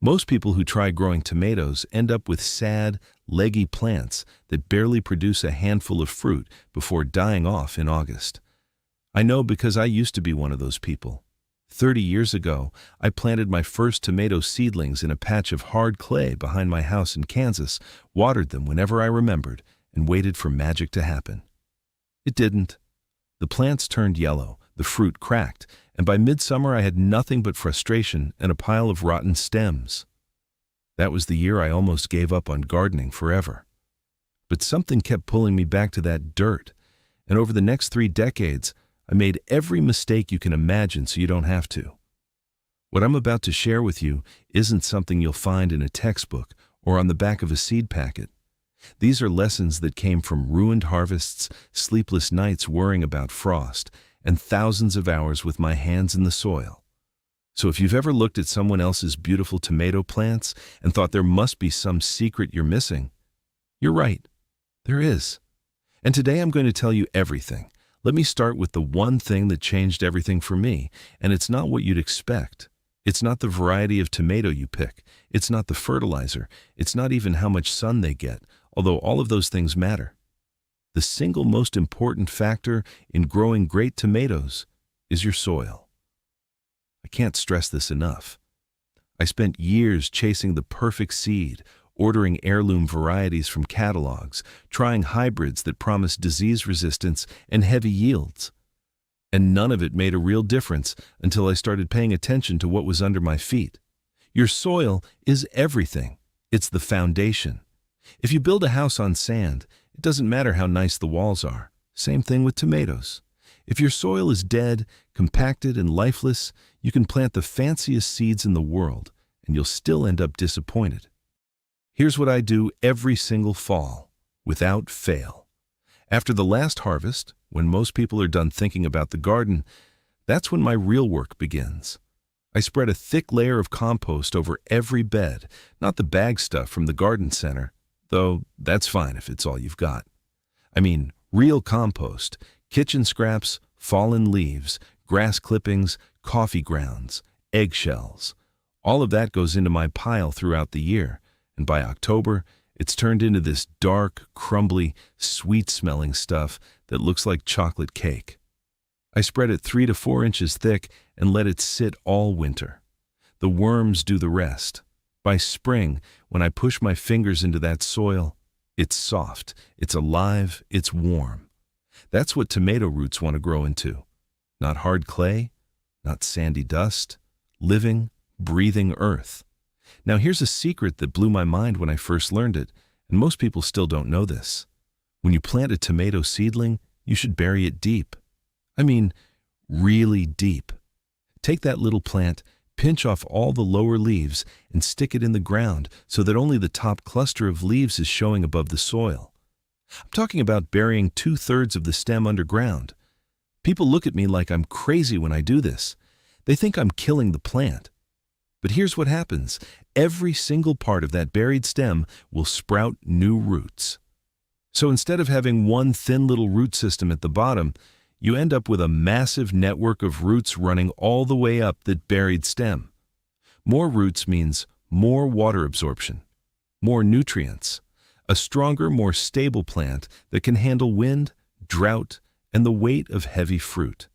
Most people who try growing tomatoes end up with sad, leggy plants that barely produce a handful of fruit before dying off in August. I know because I used to be one of those people. 30 years ago, I planted my first tomato seedlings in a patch of hard clay behind my house in Kansas, watered them whenever I remembered, and waited for magic to happen. It didn't. The plants turned yellow, the fruit cracked, and by midsummer I had nothing but frustration and a pile of rotten stems. That was the year I almost gave up on gardening forever. But something kept pulling me back to that dirt, and over the next 3 decades, I made every mistake you can imagine so you don't have to. What I'm about to share with you isn't something you'll find in a textbook or on the back of a seed packet. These are lessons that came from ruined harvests, sleepless nights worrying about frost, and thousands of hours with my hands in the soil. So if you've ever looked at someone else's beautiful tomato plants and thought there must be some secret you're missing, you're right. There is. And today I'm going to tell you everything. Let me start with the one thing that changed everything for me, and it's not what you'd expect. It's not the variety of tomato you pick. It's not the fertilizer. It's not even how much sun they get, although all of those things matter. The single most important factor in growing great tomatoes is your soil. I can't stress this enough. I spent years chasing the perfect seed, ordering heirloom varieties from catalogs, trying hybrids that promised disease resistance and heavy yields. And none of it made a real difference until I started paying attention to what was under my feet. Your soil is everything. It's the foundation. If you build a house on sand, it doesn't matter how nice the walls are. Same thing with tomatoes. If your soil is dead, compacted, and lifeless, you can plant the fanciest seeds in the world, and you'll still end up disappointed. Here's what I do every single fall, without fail. After the last harvest, when most people are done thinking about the garden, that's when my real work begins. I spread a thick layer of compost over every bed, not the bag stuff from the garden center, though that's fine if it's all you've got. I mean, real compost, kitchen scraps, fallen leaves, grass clippings, coffee grounds, eggshells. All of that goes into my pile throughout the year, and by October, it's turned into this dark, crumbly, sweet-smelling stuff that looks like chocolate cake. I spread it 3 to 4 inches thick and let it sit all winter. The worms do the rest. By spring, when I push my fingers into that soil, it's soft, it's alive, it's warm. That's what tomato roots want to grow into. Not hard clay, not sandy dust, living, breathing earth. Now here's a secret that blew my mind when I first learned it, and most people still don't know this. When you plant a tomato seedling, you should bury it deep. I mean, really deep. Take that little plant, pinch off all the lower leaves, and stick it in the ground so that only the top cluster of leaves is showing above the soil. I'm talking about burying 2/3 of the stem underground. People look at me like I'm crazy when I do this. They think I'm killing the plant. But here's what happens. Every single part of that buried stem will sprout new roots. So instead of having one thin little root system at the bottom, you end up with a massive network of roots running all the way up that buried stem. More roots means more water absorption, more nutrients, a stronger, more stable plant that can handle wind, drought, and the weight of heavy fruit.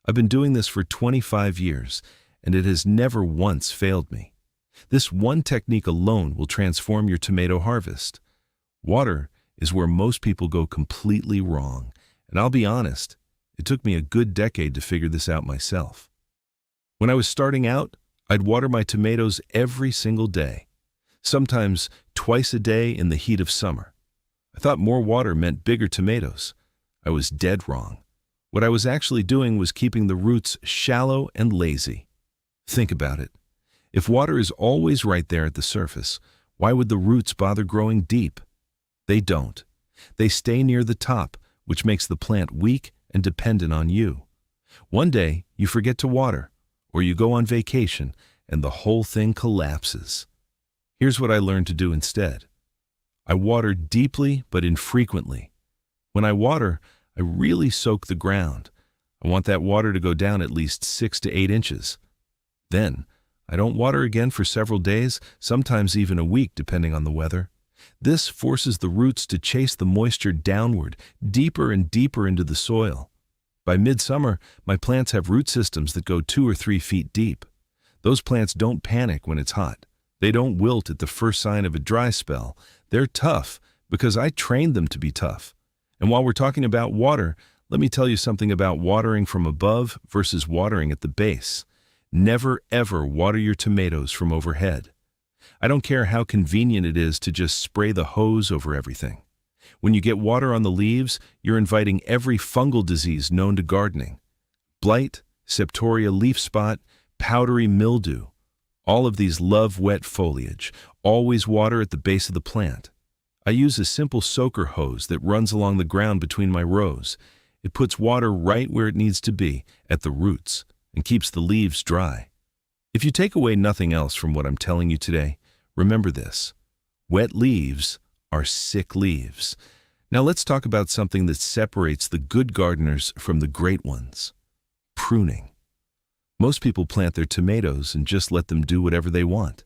I've been doing this for 25 years, and it has never once failed me. This one technique alone will transform your tomato harvest. Water is where most people go completely wrong, and I'll be honest, it took me a good decade to figure this out myself. When I was starting out, I'd water my tomatoes every single day, sometimes twice a day in the heat of summer. I thought more water meant bigger tomatoes. I was dead wrong. What I was actually doing was keeping the roots shallow and lazy. Think about it. If water is always right there at the surface, why would the roots bother growing deep? They don't. They stay near the top, which makes the plant weak and dependent on you. One day, you forget to water, or you go on vacation, and the whole thing collapses. Here's what I learned to do instead. I water deeply but infrequently. When I water, I really soak the ground. I want that water to go down at least 6 to 8 inches. Then, I don't water again for several days, sometimes even a week depending on the weather. This forces the roots to chase the moisture downward, deeper and deeper into the soil. By midsummer, my plants have root systems that go 2 or 3 feet deep. Those plants don't panic when it's hot. They don't wilt at the first sign of a dry spell. They're tough because I trained them to be tough. And while we're talking about water, let me tell you something about watering from above versus watering at the base. Never ever water your tomatoes from overhead. I don't care how convenient it is to just spray the hose over everything. When you get water on the leaves, you're inviting every fungal disease known to gardening. Blight, septoria leaf spot, powdery mildew. All of these love wet foliage. Always water at the base of the plant. I use a simple soaker hose that runs along the ground between my rows. It puts water right where it needs to be, at the roots, and keeps the leaves dry. If you take away nothing else from what I'm telling you today, remember this: wet leaves are sick leaves. Now let's talk about something that separates the good gardeners from the great ones: pruning. Most people plant their tomatoes and just let them do whatever they want.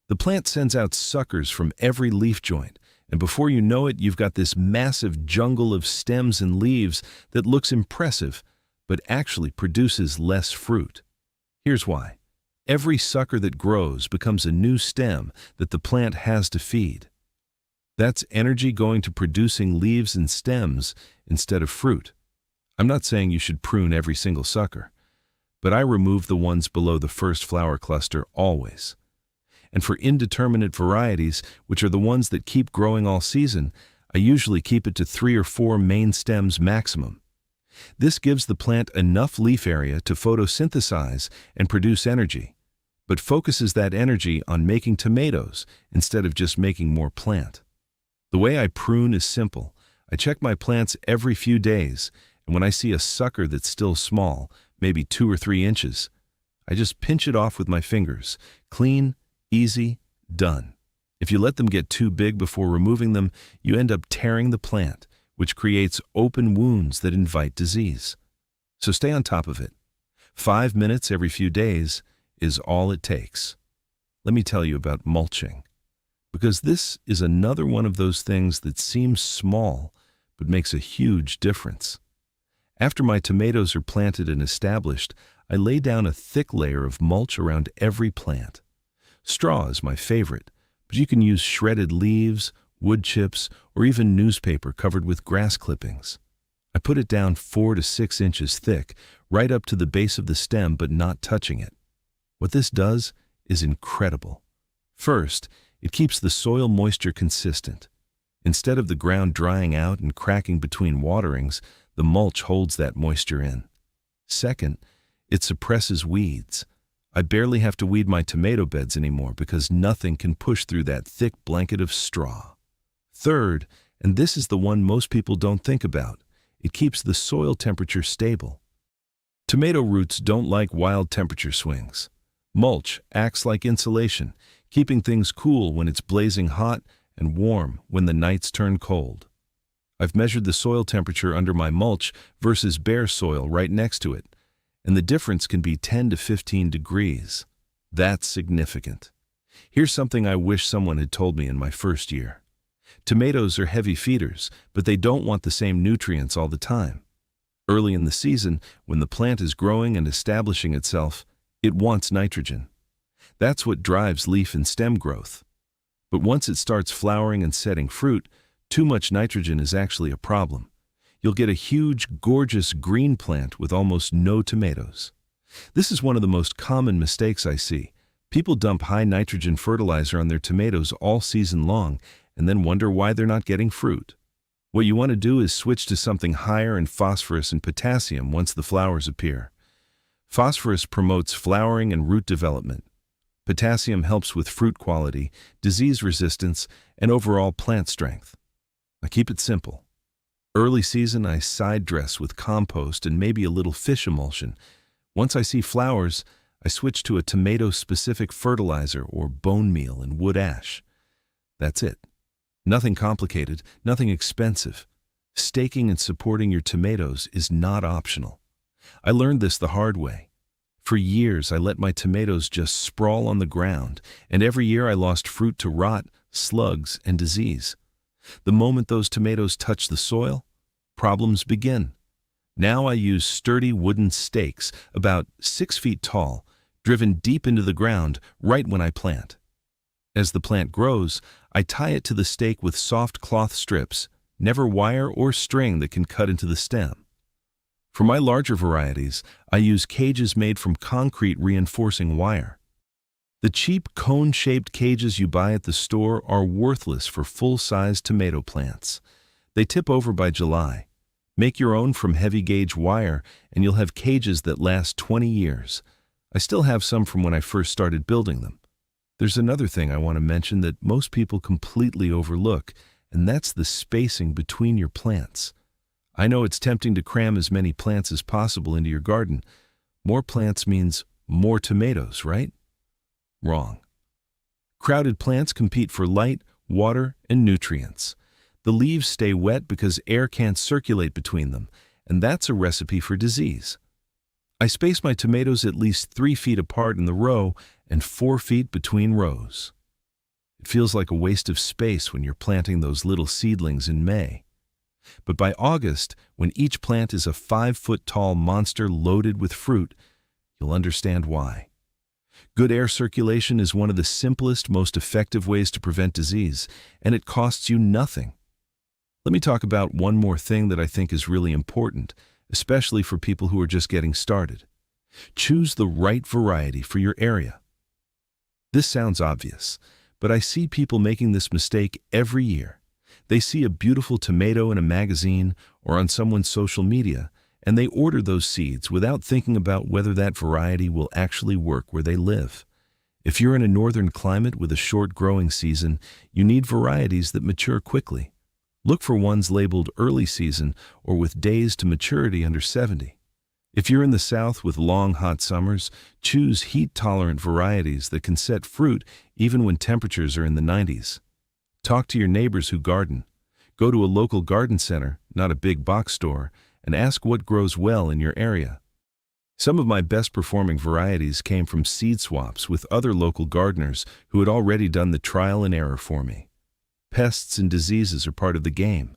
The plant sends out suckers from every leaf joint, and before you know it, you've got this massive jungle of stems and leaves that looks impressive, but actually produces less fruit. Here's why. Every sucker that grows becomes a new stem that the plant has to feed. That's energy going to producing leaves and stems instead of fruit. I'm not saying you should prune every single sucker, but I remove the ones below the first flower cluster always. And for indeterminate varieties, which are the ones that keep growing all season, I usually keep it to 3 or 4 main stems maximum. This gives the plant enough leaf area to photosynthesize and produce energy, but focuses that energy on making tomatoes instead of just making more plant. The way I prune is simple. I check my plants every few days, and when I see a sucker that's still small, maybe 2 or 3 inches, I just pinch it off with my fingers. Clean, easy, done. If you let them get too big before removing them, you end up tearing the plant, which creates open wounds that invite disease. So stay on top of it. 5 minutes every few days is all it takes. Let me tell you about mulching, because this is another one of those things that seems small but makes a huge difference. After my tomatoes are planted and established, I lay down a thick layer of mulch around every plant. Straw is my favorite, but you can use shredded leaves, wood chips, or even newspaper covered with grass clippings. I put it down 4 to 6 inches thick, right up to the base of the stem but not touching it. What this does is incredible. First, it keeps the soil moisture consistent. Instead of the ground drying out and cracking between waterings, the mulch holds that moisture in. Second, it suppresses weeds. I barely have to weed my tomato beds anymore because nothing can push through that thick blanket of straw. Third, and this is the one most people don't think about, it keeps the soil temperature stable. Tomato roots don't like wild temperature swings. Mulch acts like insulation, keeping things cool when it's blazing hot and warm when the nights turn cold. I've measured the soil temperature under my mulch versus bare soil right next to it, and the difference can be 10 to 15 degrees. That's significant. Here's something I wish someone had told me in my first year. Tomatoes are heavy feeders, but they don't want the same nutrients all the time. Early in the season, when the plant is growing and establishing itself, it wants nitrogen. That's what drives leaf and stem growth. But once it starts flowering and setting fruit, too much nitrogen is actually a problem. You'll get a huge, gorgeous green plant with almost no tomatoes. This is one of the most common mistakes I see. People dump high nitrogen fertilizer on their tomatoes all season long and then wonder why they're not getting fruit. What you want to do is switch to something higher in phosphorus and potassium once the flowers appear. Phosphorus promotes flowering and root development. Potassium helps with fruit quality, disease resistance, and overall plant strength. Now keep it simple. Early season, I side dress with compost and maybe a little fish emulsion. Once I see flowers, I switch to a tomato-specific fertilizer or bone meal and wood ash. That's it. Nothing complicated, nothing expensive. Staking and supporting your tomatoes is not optional. I learned this the hard way. For years, I let my tomatoes just sprawl on the ground, and every year I lost fruit to rot, slugs, and disease. The moment those tomatoes touch the soil, problems begin. Now I use sturdy wooden stakes, about 6 feet tall, driven deep into the ground right when I plant. As the plant grows, I tie it to the stake with soft cloth strips, never wire or string that can cut into the stem. For my larger varieties, I use cages made from concrete reinforcing wire. The cheap cone-shaped cages you buy at the store are worthless for full-size tomato plants. They tip over by July. Make your own from heavy-gauge wire, and you'll have cages that last 20 years. I still have some from when I first started building them. There's another thing I want to mention that most people completely overlook, and that's the spacing between your plants. I know it's tempting to cram as many plants as possible into your garden. More plants means more tomatoes, right? Wrong. Crowded plants compete for light, water, and nutrients. The leaves stay wet because air can't circulate between them, and that's a recipe for disease. I space my tomatoes at least 3 feet apart in the row and 4 feet between rows. It feels like a waste of space when you're planting those little seedlings in May. But by August, when each plant is a 5-foot-tall monster loaded with fruit, you'll understand why. Good air circulation is one of the simplest, most effective ways to prevent disease, and it costs you nothing. Let me talk about one more thing that I think is really important, especially for people who are just getting started. Choose the right variety for your area. This sounds obvious, but I see people making this mistake every year. They see a beautiful tomato in a magazine or on someone's social media, and they order those seeds without thinking about whether that variety will actually work where they live. If you're in a northern climate with a short growing season, you need varieties that mature quickly. Look for ones labeled early season or with days to maturity under 70. If you're in the south with long hot summers, choose heat-tolerant varieties that can set fruit even when temperatures are in the 90s. Talk to your neighbors who garden. Go to a local garden center, not a big box store, and ask what grows well in your area. Some of my best performing varieties came from seed swaps with other local gardeners who had already done the trial and error for me. Pests and diseases are part of the game.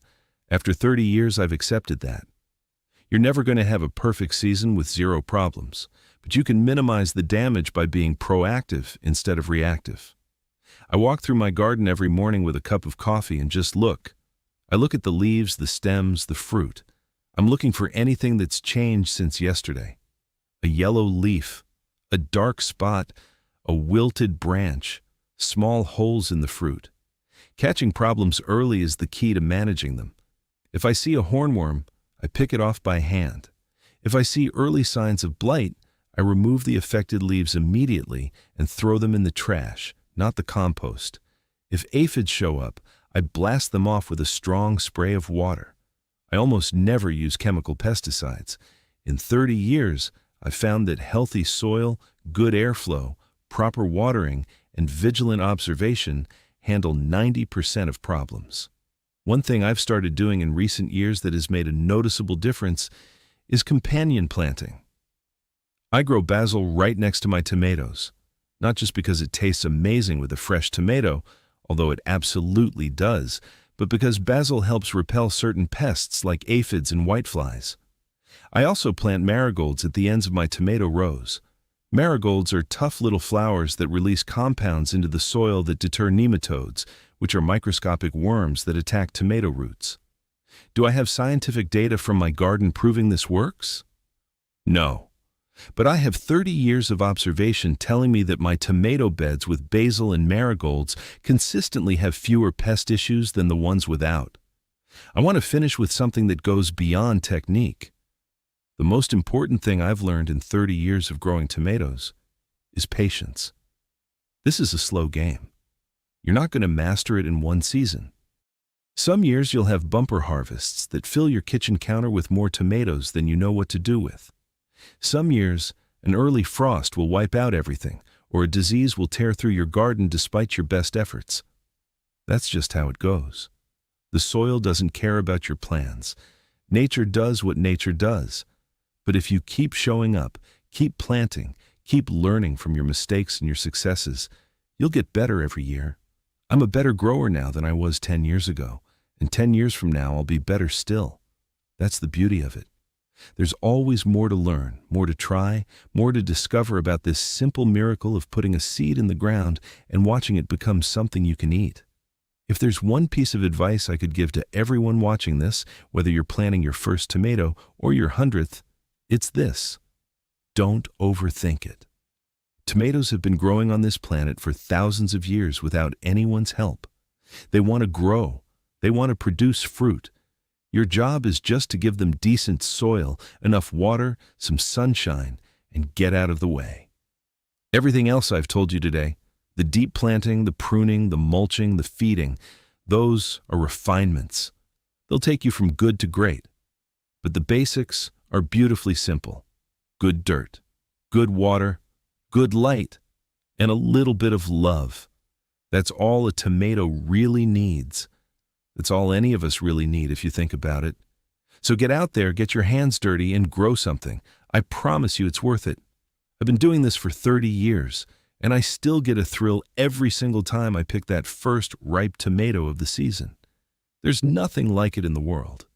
After 30 years, I've accepted that. You're never going to have a perfect season with 0 problems, but you can minimize the damage by being proactive instead of reactive. I walk through my garden every morning with a cup of coffee and just look. I look at the leaves, the stems, the fruit. I'm looking for anything that's changed since yesterday. A yellow leaf, a dark spot, a wilted branch, small holes in the fruit. Catching problems early is the key to managing them. If I see a hornworm, I pick it off by hand. If I see early signs of blight, I remove the affected leaves immediately and throw them in the trash, not the compost. If aphids show up, I blast them off with a strong spray of water. I almost never use chemical pesticides. In 30 years, I've found that healthy soil, good airflow, proper watering, and vigilant observation handle 90% of problems. One thing I've started doing in recent years that has made a noticeable difference is companion planting. I grow basil right next to my tomatoes, not just because it tastes amazing with a fresh tomato, although it absolutely does, but because basil helps repel certain pests like aphids and whiteflies. I also plant marigolds at the ends of my tomato rows. Marigolds are tough little flowers that release compounds into the soil that deter nematodes, which are microscopic worms that attack tomato roots. Do I have scientific data from my garden proving this works? No. But I have 30 years of observation telling me that my tomato beds with basil and marigolds consistently have fewer pest issues than the ones without. I want to finish with something that goes beyond technique. The most important thing I've learned in 30 years of growing tomatoes is patience. This is a slow game. You're not going to master it in one season. Some years you'll have bumper harvests that fill your kitchen counter with more tomatoes than you know what to do with. Some years, an early frost will wipe out everything, or a disease will tear through your garden despite your best efforts. That's just how it goes. The soil doesn't care about your plans. Nature does what nature does. But if you keep showing up, Keep planting, keep learning from your mistakes and your successes. You'll get better every year. I'm a better grower now than I was 10 years ago, and 10 years from now I'll be better still. That's the beauty of it. There's always more to learn, more to try, more to discover about this simple miracle of putting a seed in the ground and watching it become something you can eat. If there's one piece of advice I could give to everyone watching this, whether you're planting your first tomato or your 100th, it's this: don't overthink it. Tomatoes have been growing on this planet for thousands of years without anyone's help. They want to grow. They want to produce fruit. Your job is just to give them decent soil, enough water, some sunshine, and get out of the way. Everything else I've told you today, the deep planting, the pruning, the mulching, the feeding, those are refinements. They'll take you from good to great. But the basics are beautifully simple. Good dirt, good water, good light, and a little bit of love. That's all a tomato really needs. That's all any of us really need if you think about it. So get out there, get your hands dirty, and grow something. I promise you it's worth it. I've been doing this for 30 years, and I still get a thrill every single time I pick that first ripe tomato of the season. There's nothing like it in the world.